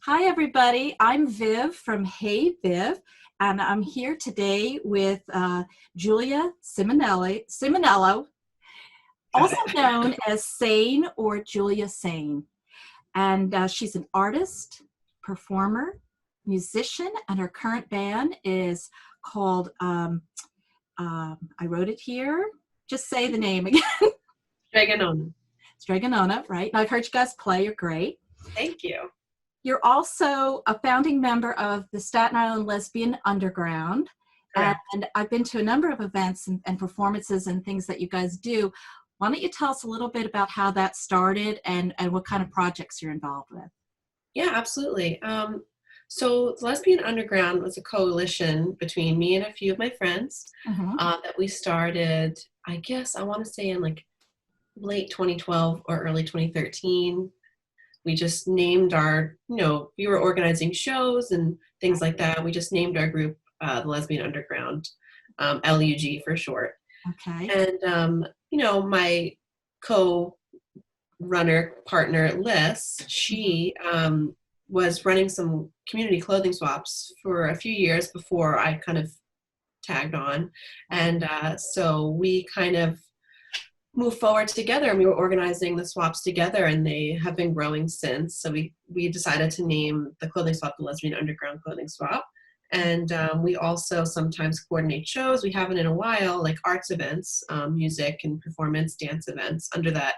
Hi, everybody. I'm Viv from Hey Viv, and I'm here today with Julia Simonello, Got also it. known as Sane or Julia Sane. And she's an artist, performer, musician, and her current band is called, I wrote it here, just say the name again. Dragonona. Straganona, right? And I've heard you guys play, you're great. Thank you. You're also a founding member of the Staten Island Lesbian Underground. Correct. And I've been to a number of events and performances and things that you guys do. Why don't you tell us a little bit about how that started and what kind of projects you're involved with? Yeah, absolutely. So the Lesbian Underground was a coalition between me and a few of my friends Mm-hmm. that we started, I guess, I want to say in like late 2012 or early 2013. We just named we were organizing shows and things like that. We just named our group the Lesbian Underground, LUG for short. Okay. And, my co-runner partner, Liz, she was running some community clothing swaps for a few years before I kind of tagged on. And so we kind of moved forward together and we were organizing the swaps together and they have been growing since. So we decided to name the clothing swap the Lesbian Underground Clothing Swap. And we also sometimes coordinate shows. We haven't in a while, like arts events, music and performance, dance events under that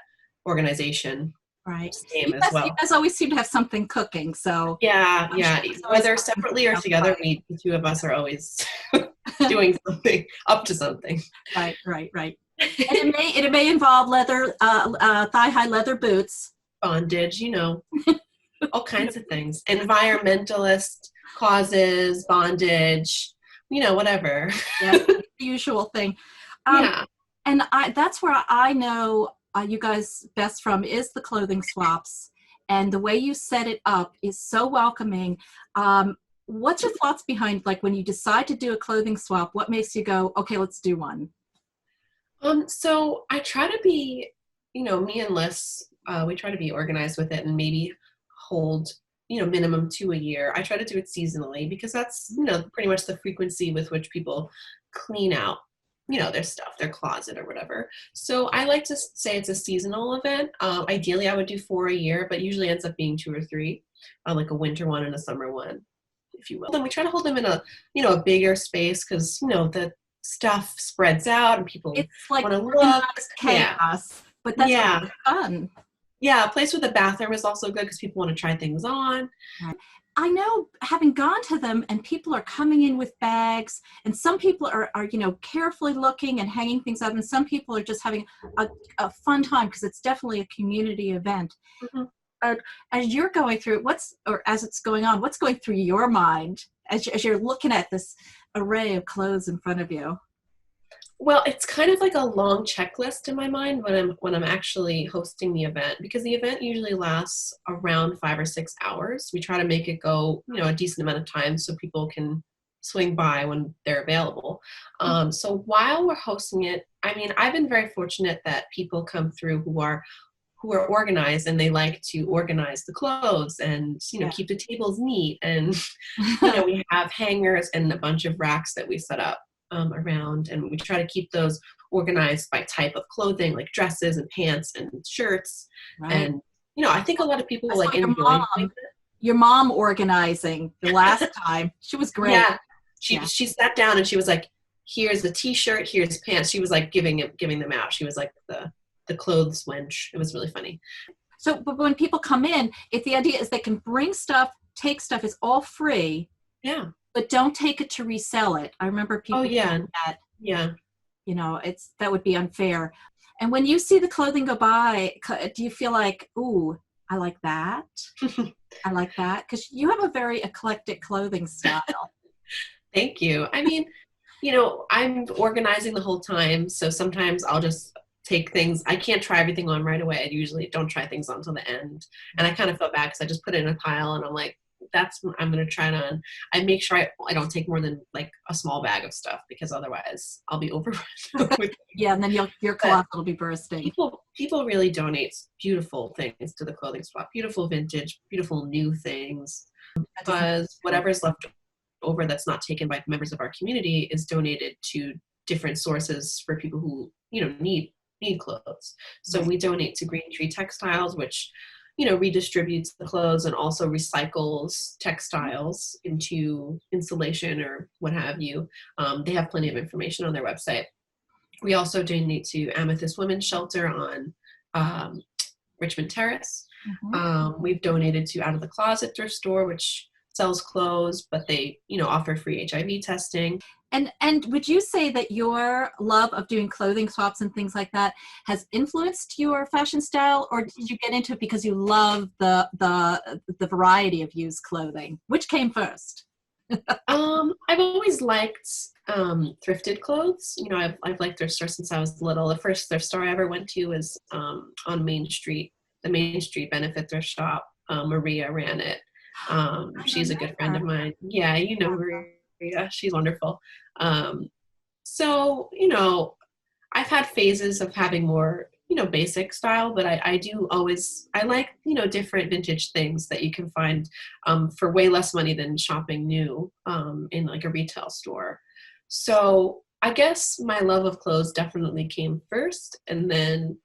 organization Right. name as You well. guys always seem to have something cooking, so Yeah, I'm sure yeah. there's always Whether something separately or cooking together, the two of us are always doing something, up to something. right. And it may involve leather, thigh-high leather boots. Bondage, all kinds of things. Environmentalist causes, bondage, whatever. Yeah, the usual thing. Um, Yeah. and that's where I know you guys best from is the clothing swaps. And the way you set it up is so welcoming. What's your thoughts behind, like, when you decide to do a clothing swap, what makes you go, okay, let's do one? So I try to be, me and Liz, we try to be organized with it and maybe hold, minimum 2 a year. I try to do it seasonally because that's, pretty much the frequency with which people clean out, their stuff, their closet or whatever. So I like to say it's a seasonal event. Ideally, I would do 4 a year, but usually ends up being 2 or 3, like a winter one and a summer one, if you will. Then we try to hold them in a bigger space because, the stuff spreads out and people It's like want to look. organized Yeah. chaos, but that's what Yeah. makes it fun. Yeah. A place with a bathroom is also good because people want to try things on. Right. I know, having gone to them, and people are coming in with bags, and some people are carefully looking and hanging things up, and some people are just having a fun time because it's definitely a community event. Mhm. As you're going through it, as it's going on, what's going through your mind as you're looking at this array of clothes in front of you? Well, it's kind of like a long checklist in my mind when I'm actually hosting the event because the event usually lasts around 5 or 6 hours. We try to make it go, a decent amount of time so people can swing by when they're available. So while we're hosting it, I mean, I've been very fortunate that people come through who are organized and they like to organize the clothes and Yeah. keep the tables neat and we have hangers and a bunch of racks that we set up around, and we try to keep those organized by type of clothing, like dresses and pants and shirts. Right. And I think a lot of people I will saw like enjoy doing your mom organizing the last time. She was that. great. Yeah, she Yeah. she sat down and she was like, "Here's a T-shirt, here's pants." She was like giving them out. She was like the clothes wench. It was really funny. So, but when people come in, if the idea is they can bring stuff, take stuff, it's all free, Yeah. but don't take it to resell it. I remember Oh people yeah. saying that, Yeah. that would be unfair. And when you see the clothing go by, do you feel like, ooh, I like that? I like that? Because you have a very eclectic clothing style. Thank you. I mean, I'm organizing the whole time, so sometimes I'll just take things. I can't try everything on right away. I usually don't try things on until the end. And I kind of feel bad because I just put it in a pile and I'm like, that's what I'm going to try on. I make sure I don't take more than like a small bag of stuff, because otherwise I'll be overrun with Yeah, and then your but closet will be bursting. people really donate beautiful things to the clothing swap, beautiful vintage, beautiful new things, because whatever's left over that's not taken by members of our community is donated to different sources for people who, need clothes. So Right. we donate to Green Tree Textiles, which, redistributes the clothes and also recycles textiles into insulation or what have you. They have plenty of information on their website. We also donate to Amethyst Women's Shelter on um, Richmond Terrace. Mhm. We've donated to Out of the Closet thrift store, which sells clothes, but they, offer free HIV testing. And would you say that your love of doing clothing swaps and things like that has influenced your fashion style, or did you get into it because you love the variety of used clothing? Which came first? I've always liked thrifted clothes. I've liked thrift stores since I was little. The first thrift store I ever went to was on Main Street, the Main Street Benefit Thrift Shop. Maria ran it. I She's a remember. good friend of mine. Yeah, Maria. She's wonderful. Um, so, I've had phases of having more, basic style, but I do always, I like, different vintage things that you can find for way less money than shopping new in like a retail store. So I guess my love of clothes definitely came first, and then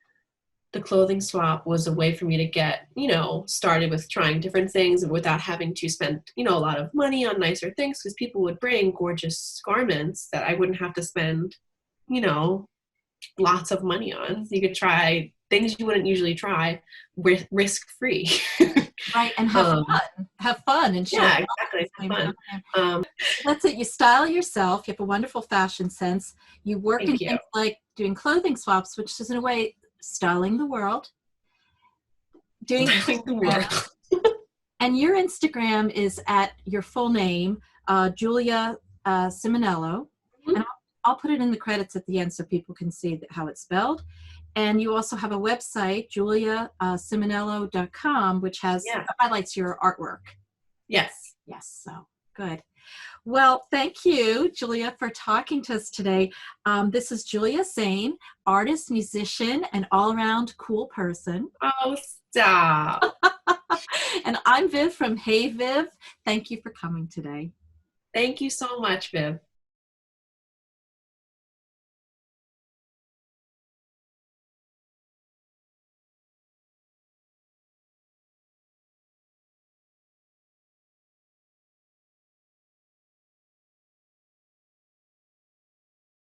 the clothing swap was a way for me to get, started with trying different things without having to spend, a lot of money on nicer things, because people would bring gorgeous garments that I wouldn't have to spend, you know, lots of money on. So you could try things you wouldn't usually try risk free. Right, and um, have fun, and show yeah, off at exactly. the same Fun. time. Um, That's it. You style yourself. You have a wonderful fashion sense. You work in thank you. things like doing clothing swaps, which is in a way styling the world. Doing Styling the Instagram, world. and your Instagram is at your full name, Julia Simonello, and I'll put it in the credits at the end so people can see how it's spelled. And you also have a website, juliasimonello.com, which Yeah. highlights your artwork. Yes. Yes, so good. Well, thank you, Julia, for talking to us today. This is Julia Sane, artist, musician, and all-around cool person. Oh, stop. And I'm Viv from Hey Viv. Thank you for coming today. Thank you so much, Viv.